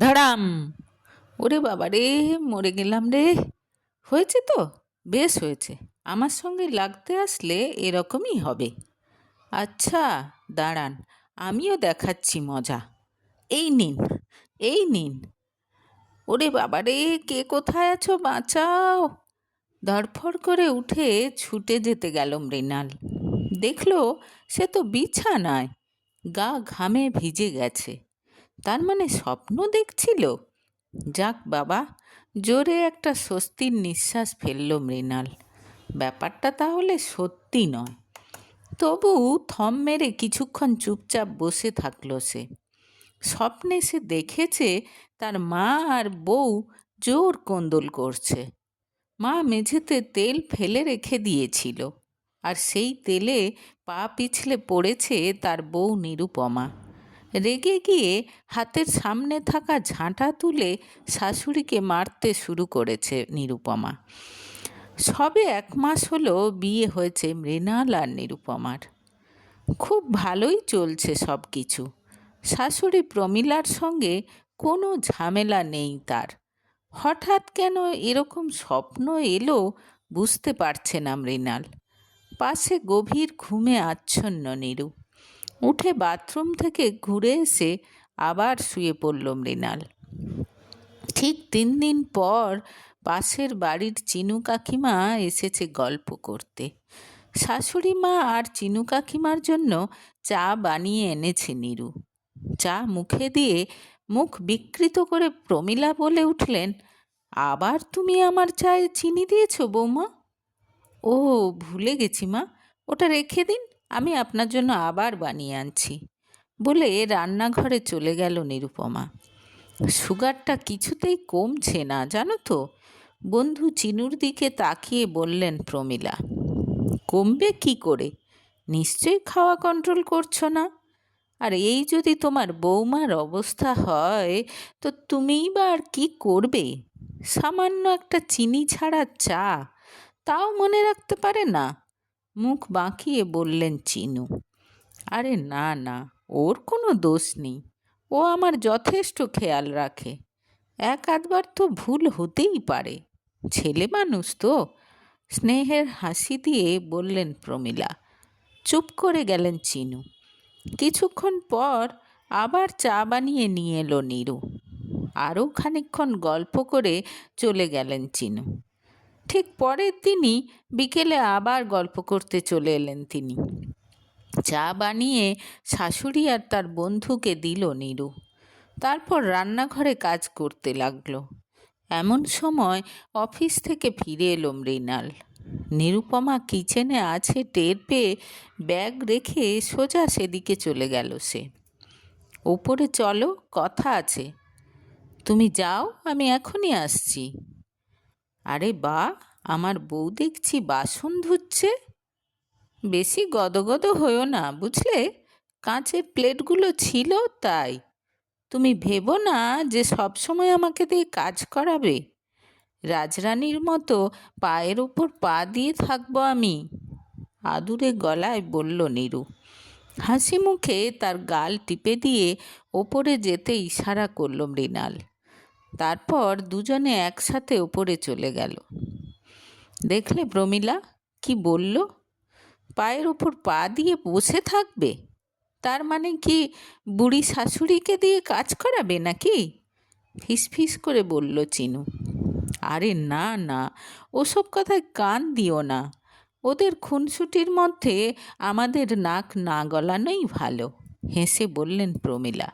ধাড়াম! ওরে বাবা রে, মরে গেলাম রে। হয়েছে তো? বেশ হয়েছে। আমার সঙ্গে লাগতে আসলে এরকমই হবে। আচ্ছা, দাঁড়ান, আমিও দেখাচ্ছি মজা। এই নিন, এই নিন। ওরে বাবা রে, কে কোথায় আছো, বাঁচাও! ধড়ফড় করে উঠে ছুটে যেতে গেল মৃণাল। দেখলো সে তো বিছানায়, গা ঘামে ভিজে গেছে। তার মানে স্বপ্ন দেখছিল। যাক বাবা, জোরে একটা স্বস্তির নিঃশ্বাস ফেলল মৃণাল। ব্যাপারটা তাহলে সত্যি নয়। তবু থম মেরে কিছুক্ষণ চুপচাপ বসে থাকলো সে। স্বপ্নে সে দেখেছে তার মা আর বউ জোর কোন্দল করছে। মা মেঝেতে তেল ফেলে রেখে দিয়েছিল, আর সেই তেলে পা পিছলে পড়েছে তার বউ নিরুপমা। রেগে গিয়ে হাতের সামনে থাকা ঝাঁটা তুলে শাশুড়িকে মারতে শুরু করেছে নিরুপমা। সবে 1 মাস হলো বিয়ে হয়েছে মৃণাল আর নিরুপমার। খুব ভালোই চলছে সব কিছু। শাশুড়ি প্রমীলার সঙ্গে কোনো ঝামেলা নেই তার। হঠাৎ কেন এরকম স্বপ্ন এলো বুঝতে পারছে না মৃণাল। পাশে গভীর ঘুমে আচ্ছন্ন নিরু। উঠে বাথরুম থেকে ঘুরে এসে আবার শুয়ে পড়ল মৃণাল। ঠিক 3 দিন পর পাশের বাড়ির চিনু কাকিমা এসেছে গল্প করতে। শাশুড়ি মা আর চিনু কাকিমার জন্য চা বানিয়ে এনেছে নিরু। চা মুখে দিয়ে মুখ বিকৃত করে প্রমীলা বলে উঠলেন, আবার তুমি আমার চায়ে চিনি দিয়েছো বৌমা? ও, ভুলে গেছি মা, ওটা রেখে দিন, আমি আপনার জন্য আবার বানিয়ে আনছি বলে রান্নাঘরে চলে গেল নিরুপমা। সুগারটা কিছুতেই কমছে না জানো তো, বন্ধু চিনুর দিকে তাকিয়ে বললেন প্রমীলা। কমবে কি করে? নিশ্চয়ই খাওয়া কন্ট্রোল করছো না। আর এই যদি তোমার বৌমার অবস্থা হয় তো তুমিই বা আর কি করবে? সামান্য একটা চিনি ছাড়া চা, তাও মনে রাখতে পারে না? মুখ বাঁকিয়ে বললেন চিনু। আরে না না, ওর কোনো দোষ নেই। ও আমার যথেষ্ট খেয়াল রাখে। এক আধবার তো ভুল হতেই পারে, ছেলে মানুষ তো। স্নেহের হাসি দিয়ে বললেন প্রমীলা। চুপ করে গেলেন চিনু। কিছুক্ষণ পর আবার চা বানিয়ে নিয়ে এলো নিরু। আরও খানিকক্ষণ গল্প করে চলে গেলেন চিনু। ঠিক পরের দিনই বিকেলে আবার গল্প করতে চলে এলেন তিনি। চা বানিয়ে শাশুড়ি আর তার বন্ধুকে দিল নিরু। তারপর রান্নাঘরে কাজ করতে লাগলো। এমন সময় অফিস থেকে ফিরে এলো মৃণাল। নিরুপমা কিচেনে আছে টের পেয়ে ব্যাগ রেখে সোজা সেদিকে চলে গেল সে। ওপরে চলো, কথা আছে। তুমি যাও, আমি এখনই আসছি। আরে বা, আমার বউ দেখছি বাসন ধুচ্ছে। বেশি গদগদ হয়েও না বুঝলে, কাঁচের প্লেটগুলো ছিল তাই। তুমি ভেবো না যে সবসময় আমাকে দিয়ে কাজ করাবে। রাজরানীর মতো পায়ের ওপর পা দিয়ে থাকবো আমি, আদুরে গলায় বলল নিরু। হাসি মুখে তার গাল টিপে দিয়ে ওপরে যেতে ইশারা করল মৃণাল। তারপর দুজনে একসাথে ওপরে চলে গেল। দেখলে প্রমীলা কি বলল? পায়ের ওপর পা দিয়ে বসে থাকবে, তার মানে কি বুড়ি শাশুড়িকে দিয়ে কাজ করাবে নাকি? ফিসফিস করে বলল চিনু। আরে না না, ওসব কথায় কান দিও না। ওদের খুনসুটির মধ্যে আমাদের নাক না গলানোই ভালো, হেসে বললেন প্রমীলা।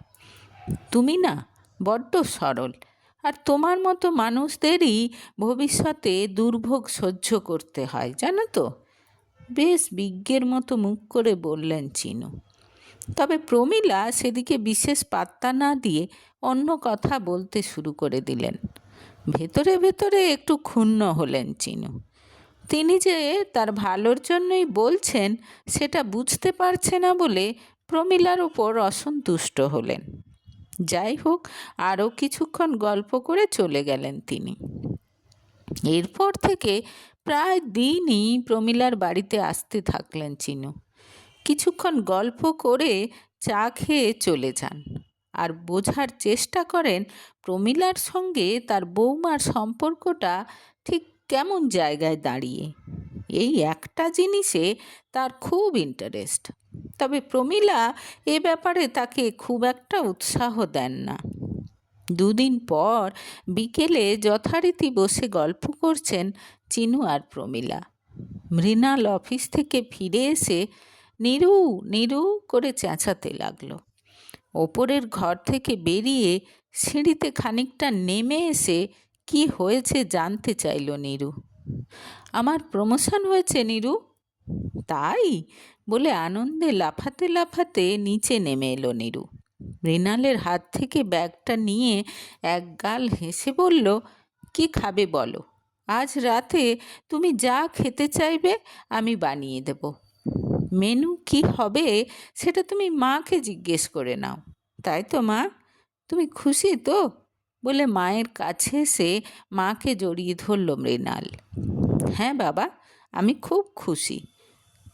তুমি না বড্ড সরল, আর তোমার মতো মানুষদেরই ভবিষ্যতে দুর্ভোগ সহ্য করতে হয় জানো তো। বেশ বিজ্ঞের মতো মুখ করে বললেন চিনু। তবে প্রমীলা সেদিকে বিশেষ পাত্তা না দিয়ে অন্য কথা বলতে শুরু করে দিলেন। ভেতরে ভেতরে একটু ক্ষুণ্ণ হলেন চিনু। তিনি যে তার ভালোর জন্যই বলছেন সেটা বুঝতে পারছে না বলে প্রমীলার উপর অসন্তুষ্ট হলেন। যাই হোক, আরও কিছুক্ষণ গল্প করে চলে গেলেন তিনি। এরপর থেকে প্রায় দিনই প্রমীলার বাড়িতে আসতে থাকলেন চিনু। কিছুক্ষণ গল্প করে চা খেয়ে চলে যান। আর বোঝার চেষ্টা করেন প্রমীলার সঙ্গে তার বৌমার সম্পর্কটা ঠিক কেমন জায়গায় দাঁড়িয়ে। এই একটা জিনিসে তার খুব ইন্টারেস্ট। তবে প্রমীলা এ ব্যাপারে তাকে খুব একটা উৎসাহ দেন না। দুদিন পর বিকেলে যথারীতি বসে গল্প করছেন চিনু আর প্রমীলা। মৃণাল অফিস থেকে ফিরে এসে নিরু নিরু করে চেঁচাতে লাগলো। ওপরের ঘর থেকে বেরিয়ে সিঁড়িতে খানিকটা নেমে এসে কি হয়েছে জানতে চাইল নিরু। আমার প্রমোশন হয়েছে নিরু। তাই বলে আনন্দে লাফাতে লাফাতে নিচে নেমে এলো নিরু। মৃণালের হাত থেকে ব্যাগটা নিয়ে এক গাল হেসে বলল, কি খাবে বলো? আজ রাতে তুমি যা খেতে চাইবে আমি বানিয়ে দেব। মেনু কি হবে সেটা তুমি মাকে জিজ্ঞেস করে নাও। তাই তো মা? তুমি খুশি তো? বলে মায়ের কাছে এসে মাকে জড়িয়ে ধরল মৃণাল। হ্যাঁ বাবা, আমি খুব খুশি।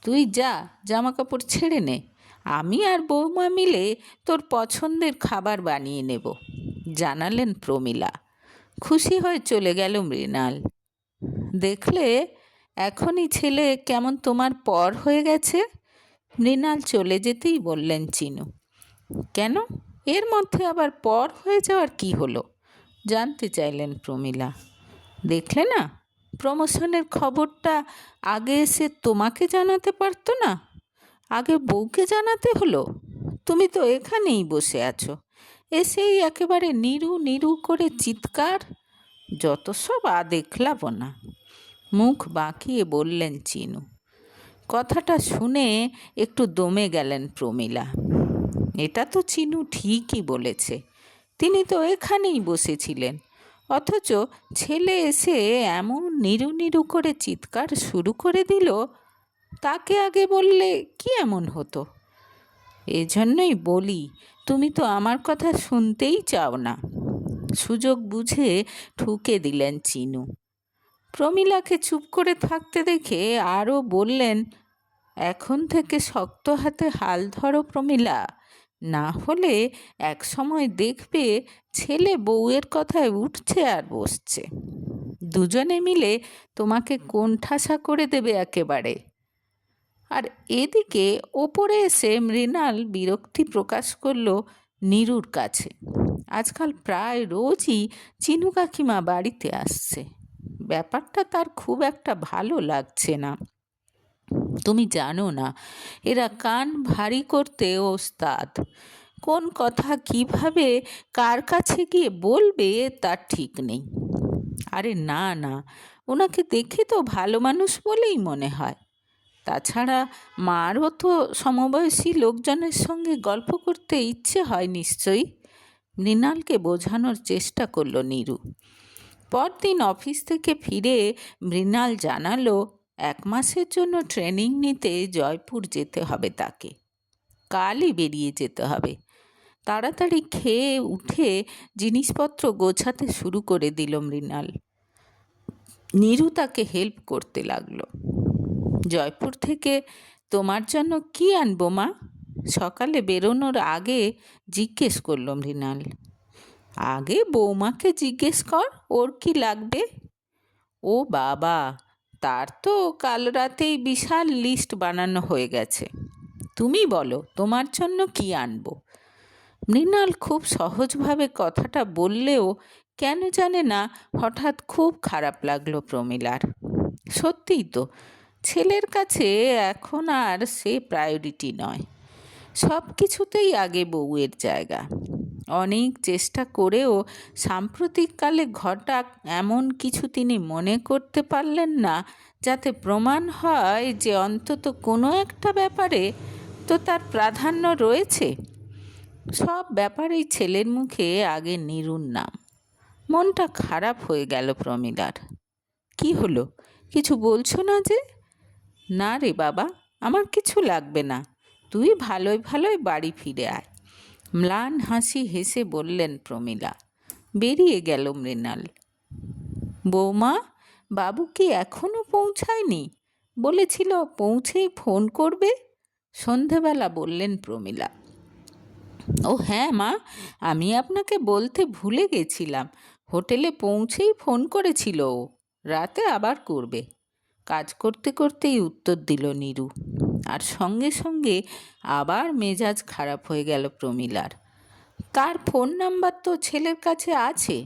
তুই যা, জামা কাপড় ছেড়ে নে, আমি আর বৌমা মিলে তোর পছন্দের খাবার বানিয়ে নেব, জানালেন প্রমীলা। খুশি হয়ে চলে গেল মৃণাল। দেখলে এখনই ছেলে কেমন তোমার পর হয়ে গেছে। মৃণাল চলে যেতেই বললেন চিনু। কেন, এর মধ্যে আবার পর হয়ে যাওয়ার কি হলো, জানতে চাইলেন প্রমীলা। দেখলে না, প্রমোশনের খবরটা আগে এসে তোমাকে জানাতে পারতো না? আগে বউকে জানাতে হলো। তুমি তো এখানেই বসে আছো, এসেই একেবারে নিরু নিরু করে চিৎকার। যত সব দেখলাম না, মুখ বাঁকিয়ে বললেন চিনু। কথাটা শুনে একটু দমে গেলেন প্রমীলা। এটা তো চিনু ঠিকই বলেছে, তিনি তো এখানেই বসেছিলেন, অথচ ছেলে এসে এমন নিরু নিরু করে চিৎকার শুরু করে দিল। তাকে আগে বললে কি এমন হতো? এজন্যই বলি, তুমি তো আমার কথা শুনতেই চাও না। সুযোগ বুঝে ঠুকে দিলেন চিনু। প্রমীলাকে চুপ করে থাকতে দেখে আরও বললেন, এখন থেকে শক্ত হাতে হাল ধরো প্রমীলা, না হলে এক সময় দেখবে ছেলে বউয়ের কথায় উঠছে আর বসছে, দুজনে মিলে তোমাকে কোণঠাসা করে দেবে একেবারে। আর এদিকে ওপরে এসে মৃণাল বিরক্তি প্রকাশ করল নিরুর কাছে। আজকাল প্রায় রোজই চিনু কাকিমা বাড়িতে আসছে, ব্যাপারটা তার খুব একটা ভালো লাগছে না। তুমি জানো না, এরা কান ভারী করতে ওস্তাদ। কোন কথা কিভাবে কার কাছে গিয়ে বলবে তার ঠিক নেই। আরে না না, ওনাকে দেখে তো ভালো মানুষ বলেই মনে হয়। তাছাড়া মারও তো সমবয়সী লোকজনের সঙ্গে গল্প করতে ইচ্ছে হয় নিশ্চয়ই। মৃণালকে বোঝানোর চেষ্টা করল নিরু। পরদিন অফিস থেকে ফিরে মৃণাল জানালো 1 মাসের জন্য ট্রেনিং নিতে জয়পুর যেতে হবে তাকে। কালই বেরিয়ে যেতে হবে। তাড়াতাড়ি খেয়ে উঠে জিনিসপত্র গোছাতে শুরু করে দিল মৃণাল। নিরু তাকে হেল্প করতে লাগলো। জয়পুর থেকে তোমার জন্য কি আনবো মা? সকালে বেরোনোর আগে জিজ্ঞেস করলো মৃণাল। আগে বৌমাকে জিজ্ঞেস কর ওর কি লাগবে। ও বাবা, তার তো কাল রাতেই বিশাল লিস্ট বানানো হয়ে গেছে। তুমি বলো তোমার জন্য কি আনবো। মৃণাল খুব সহজভাবে কথাটা বললেও কেন জানে না হঠাৎ খুব খারাপ লাগলো প্রমীলার। সত্যিই তো, ছেলের কাছে এখন আর সে প্রায়োরিটি নয়, সব কিছুতেই আগে বউয়ের জায়গা। অনেক চেষ্টা করেও সাম্প্রতিককালে ঘটা এমন কিছু তিনি মনে করতে পারলেন না যাতে প্রমাণ হয় যে অন্তত কোনো একটা ব্যাপারে তো তার প্রাধান্য রয়েছে। সব ব্যাপারেই ছেলের মুখে আগে নিরুর নাম। মনটা খারাপ হয়ে গেল প্রমীলার। কি হলো, কিছু বলছো না যে? না রে বাবা, আমার কিছু লাগবে না, তুই ভালোই ভালোই বাড়ি ফিরে আয়, ম্লান হাসি হেসে বললেন প্রমীলা। বেরিয়ে গেল মৃণাল। বৌমা, বাবু কি এখনও পৌঁছায়নি? বলেছিল পৌঁছেই ফোন করবে, সন্ধেবেলা বললেন প্রমীলা। ও হ্যাঁ মা, আমি আপনাকে বলতে ভুলে গেছিলাম, হোটেলে পৌঁছেই ফোন করেছিল ও, রাতে আবার করবে। কাজ করতে করতেই উত্তর দিল নীরু। আর সঙ্গে সঙ্গে আবার মেজাজ খারাপ হয়ে গেল প্রমীলার। তার ফোন নাম্বার তো ছেলের কাছে আছে,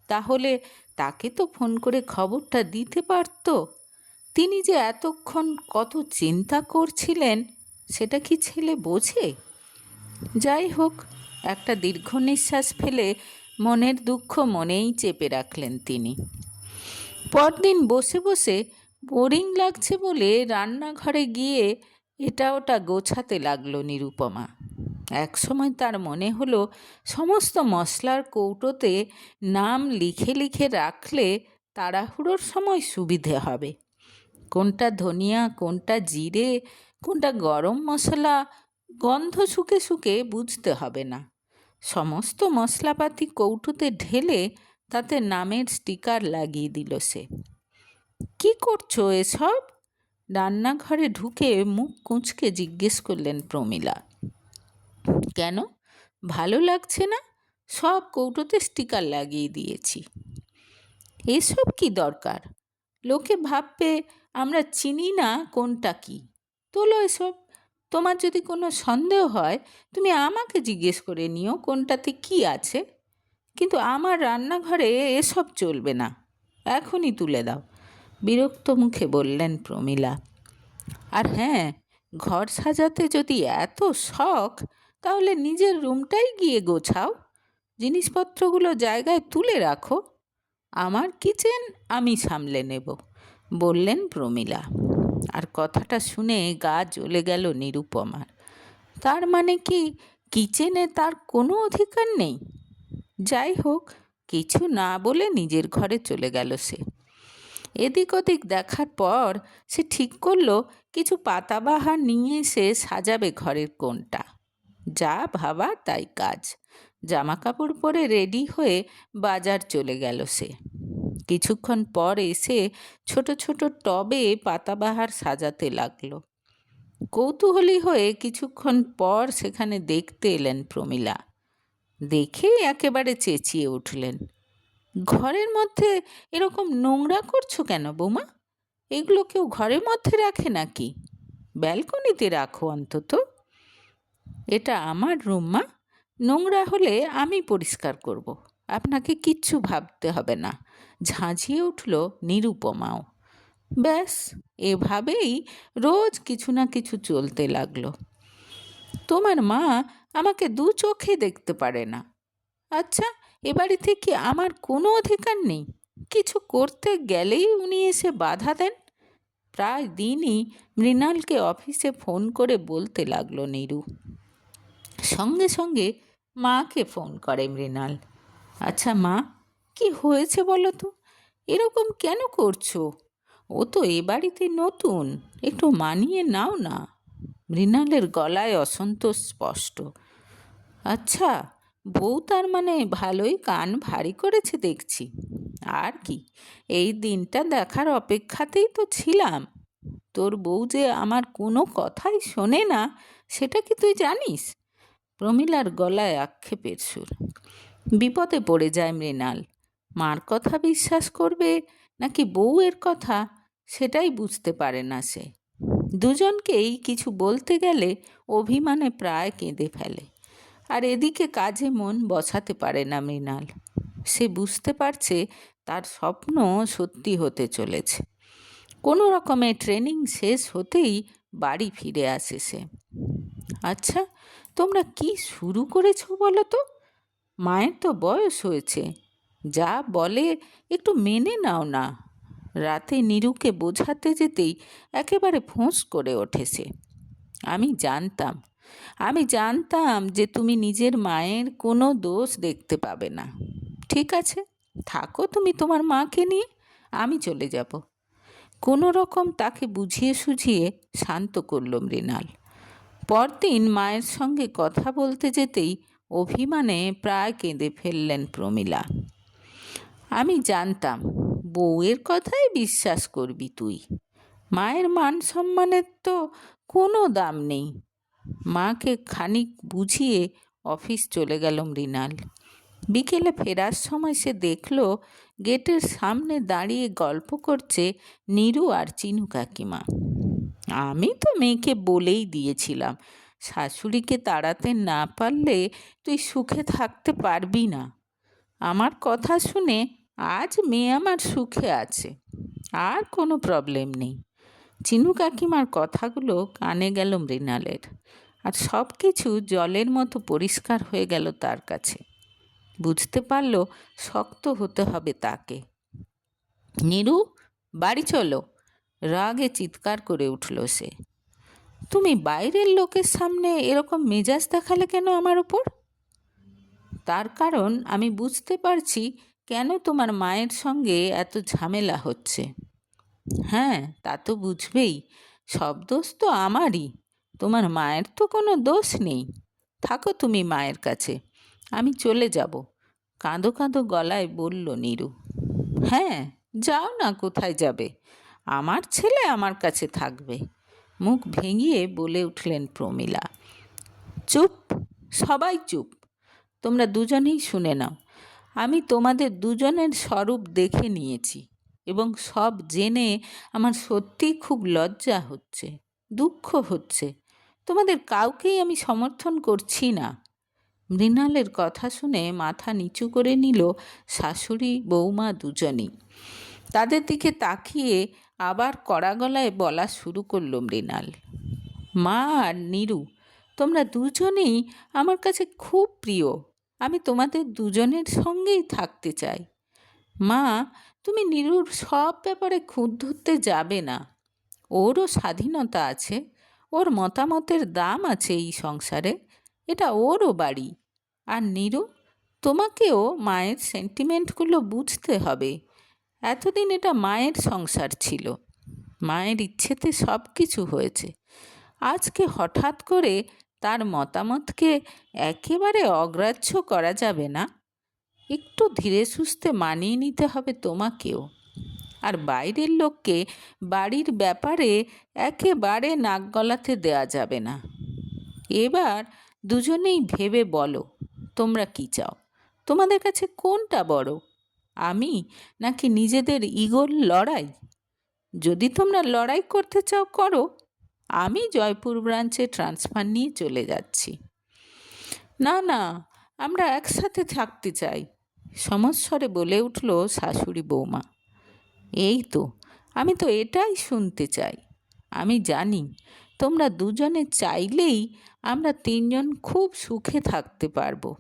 তাহলে তাকে তো ফোন করে খবরটা দিতে পারত। তিনি যে এতক্ষণ কত চিন্তা করছিলেন সেটা কি ছেলে বোঝে? যাই হোক, একটা দীর্ঘ নিঃশ্বাস ফেলে মনের দুঃখ মনেই চেপে রাখলেন তিনি। পরদিন বসে বসে বোরিং লাগছে বলে রান্নাঘরে গিয়ে এটা ওটা গোছাতে লাগলো নিরুপমা। একসময় তার মনে হলো সমস্ত মশলার কৌটোতে নাম লিখে লিখে রাখলে তাড়াহুড়োর সময় সুবিধে হবে। কোনটা ধনিয়া, কোনটা জিরে, কোনটা গরম মশলা, গন্ধ শুকে শুকে বুঝতে হবে না। সমস্ত মশলাপাতি কৌটোতে ঢেলে তাতে নামের স্টিকার লাগিয়ে দিল সে। কি করছো এসব? রান্নাঘরে ঢুকে মুখ কুঁচকে জিজ্ঞেস করলেন প্রমীলা। কেন, ভালো লাগছে না? সব কৌটোতে স্টিকার লাগিয়ে দিয়েছি। এসব কি দরকার? লোকে ভাববে আমরা চিনি না কোনটা কি। তোলো এসব। তোমার যদি কোনো সন্দেহ হয় তুমি আমাকে জিজ্ঞেস করে নিও কোনটাতে কি আছে, কিন্তু আমার রান্নাঘরে এসব চলবে না। এখনই তুলে দাও, বিরক্ত মুখে বললেন প্রমীলা। আর হ্যাঁ, ঘর সাজাতে যদি এত শখ তাহলে নিজের রুমটাই গিয়ে গোছাও, জিনিসপত্রগুলো জায়গায় তুলে রাখো। আমার কিচেন আমি সামলে নেব, বললেন প্রমীলা। আর কথাটা শুনে গা জ্বলে গেল নিরুপমার। তার মানে কি কিচেনে তার কোনো অধিকার নেই? যাই হোক, কিছু না বলে নিজের ঘরে চলে গেল সে। এদিক ওদিক দেখার পর সে ঠিক করলো কিছু পাতাবাহার নিয়ে এসে সাজাবে ঘরের কোণটা। যা ভাবা তাই কাজ। জামা কাপড় পরে রেডি হয়ে বাজার চলে গেল সে। কিছুক্ষণ পর এসে ছোট ছোট টবে পাতাবাহার সাজাতে লাগলো। কৌতূহলী হয়ে কিছুক্ষণ পর সেখানে দেখতে এলেন প্রমীলা। দেখেই একেবারে চেঁচিয়ে উঠলেন, ঘরের মধ্যে এরকম নোংরা করছো কেন বৌমা? এগুলো কেউ ঘরের মধ্যে রাখে নাকি? ব্যালকনিতে রাখো অন্তত। এটা আমার রুম মা, নোংরা হলে আমি পরিষ্কার করব, আপনাকে কিচ্ছু ভাবতে হবে না, ঝাঁঝিয়ে উঠল নিরুপমাও। ব্যাস, এভাবেই রোজ কিছু না কিছু চলতে লাগলো। তোমার মা আমাকে দু চোখে দেখতে পারে না। আচ্ছা, এ বাড়িতে কি আমার কোনো অধিকার নেই? কিছু করতে গেলেই উনি এসে বাধা দেন। প্রায় দিনই মৃণালকে অফিসে ফোন করে বলতে লাগলো নীরু। সঙ্গে সঙ্গে মাকে ফোন করে মৃণাল। আচ্ছা মা, কি হয়েছে বলো তো? এরকম কেন করছো? ও তো এ বাড়িতে নতুন, একটু মানিয়ে নাও না। মৃণালের গলায় অসন্তোষ স্পষ্ট। আচ্ছা, বউ তার মানে ভালোই কান ভারী করেছে দেখছি। আর কি, এই দিনটা দেখার অপেক্ষাতেই তো ছিলাম। তোর বউ যে আমার কোনো কথাই শোনে না, সেটা কি তুই জানিস? প্রমীলার গলায় আক্ষেপের সুর। বিপদে পড়ে যায় মৃণাল। মার কথা বিশ্বাস করবে নাকি বউয়ের কথা, সেটাই বুঝতে পারে না সে। দুজনকেই কিছু বলতে গেলে অভিমানে প্রায় কেঁদে ফেলে। আর এদিকে কাজে মন বসাতে পারে না মৃণাল। সে বুঝতে পারছে তার স্বপ্ন সত্যি হতে চলেছে। কোনো রকমে ট্রেনিং শেষ হতেই বাড়ি ফিরে আসে সে। আচ্ছা, তোমরা কি শুরু করেছো বলো তো? মায়ের তো বয়স হয়েছে, যা বলে একটু মেনে নাও না। রাতে নীরুকে বোঝাতে যেতেই একেবারে ফোঁস করে ওঠে সে। আমি জানতাম যে তুমি নিজের মায়ের কোনো দোষ দেখতে পাবে না। ঠিক আছে, থাকো তুমি তোমার মাকে নিয়ে, আমি চলে যাব। কোনো রকম তাকে বুঝিয়ে সুঝিয়ে শান্ত করল মৃণাল। পরদিন মায়ের সঙ্গে কথা বলতে যেতেই অভিমানে প্রায় কেঁদে ফেললেন প্রমীলা। আমি জানতাম বউয়ের কথাই বিশ্বাস করবি তুই। মায়ের মান সম্মানের তো কোনো দাম নেই। মাকে খানিক বুঝিয়ে অফিস চলে গেল মৃণাল। বিকেলে ফেরার সময় সে দেখল গেটের সামনে দাঁড়িয়ে গল্প করছে নীরু আর চিনু কাকিমা। আমি তো মেয়েকে বলেই দিয়েছিলাম, শাশুড়িকে তাড়াতে না পারলে তুই সুখে থাকতে পারবি না। আমার কথা শুনে আজ মেয়ে আমার সুখে আছে, আর কোনো প্রবলেম নেই। চিনু কাকিমার কথাগুলো কানে গেল মৃণালের, আর সব কিছু জলের মতো পরিষ্কার হয়ে গেল তার কাছে। বুঝতে পারল শক্ত হতে হবে তাকে। নীরু, বাড়ি চলো, রাগে চিৎকার করে উঠল সে। তুমি বাইরের লোকের সামনে এরকম মেজাজ দেখালে কেন আমার ওপর? তার কারণ আমি বুঝতে পারছি কেন তোমার মায়ের সঙ্গে এত ঝামেলা হচ্ছে। হ্যাঁ, তা তো বুঝবেই, সব দোষ তো আমারই, তোমার মায়ের তো কোনো দোষ নেই। থাকো তুমি মায়ের কাছে, আমি চলে যাব, কাঁদো কাঁদো গলায় বলল নীরু। হ্যাঁ, যাও না, কোথায় যাবে? আমার ছেলে আমার কাছে থাকবে, মুখ ভেঙিয়ে বলে উঠলেন প্রমীলা। চুপ, সবাই চুপ, তোমরা দুজনেই শুনে নাও। আমি তোমাদের দুজনের স্বরূপ দেখে নিয়েছি এবং সব জেনে আমার সত্যিই খুব লজ্জা হচ্ছে, দুঃখ হচ্ছে। তোমাদের কাউকেই আমি সমর্থন করছি না। মৃণালের কথা শুনে মাথা নিচু করে নিল শাশুড়ি বৌমা দুজনেই। তাদের দিকে তাকিয়ে আবার কড়া গলায় বলা শুরু করল মৃণাল। মা আর নীরু, তোমরা দুজনেই আমার কাছে খুব প্রিয়, আমি তোমাদের দুজনের সঙ্গেই থাকতে চাই। মা, তুমি নীরুর সব ব্যাপারে খুঁত ধরতে যাবে না, ওরও স্বাধীনতা আছে, ওর মতামতের দাম আছে এই সংসারে, এটা ওরও বাড়ি। আর নীরু, তোমাকেও মায়ের সেন্টিমেন্টগুলো বুঝতে হবে। এতদিন এটা মায়ের সংসার ছিল, মায়ের ইচ্ছেতে সব কিছু হয়েছে। আজকে হঠাৎ করে তার মতামতকে একেবারে অগ্রাহ্য করা যাবে না। একটু ধীরে সুস্থে মানিয়ে নিতে হবে তোমাকেও। আর বাইরের লোককে বাড়ির ব্যাপারে একেবারে নাক গলাতে দেওয়া যাবে না। এবার দুজনেই ভেবে বলো, তোমরা কি চাও? তোমাদের কাছে কোনটা বড়, আমি নাকি নিজেদের ইগোর লড়াই? যদি তোমরা লড়াই করতে চাও করো, আমি জয়পুর ব্রাঞ্চে ট্রান্সফার নিয়ে চলে যাচ্ছি। না না, আমরা একসাথে থাকতে চাই, সমস্বরে বলে উঠল শাশুড়ি বৌমা। এই তো, আমি তো এটাই শুনতে চাই। আমি জানি তোমরা দুজনে চাইলেই আমরা তিনজন খুব সুখে থাকতে পারবো।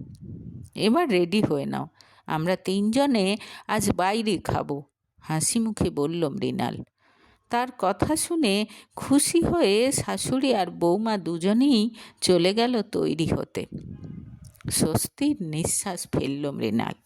এবার রেডি হয়ে নাও, আমরা তিনজনে আজ বাইরে খাবো, হাসি মুখে বলল মৃণাল। তার কথা শুনে খুশি হয়ে শাশুড়ি আর বৌমা দুজনেই চলে গেল তৈরি হতে। স্বস্তির নিঃশ্বাস ফেলল মৃণাল।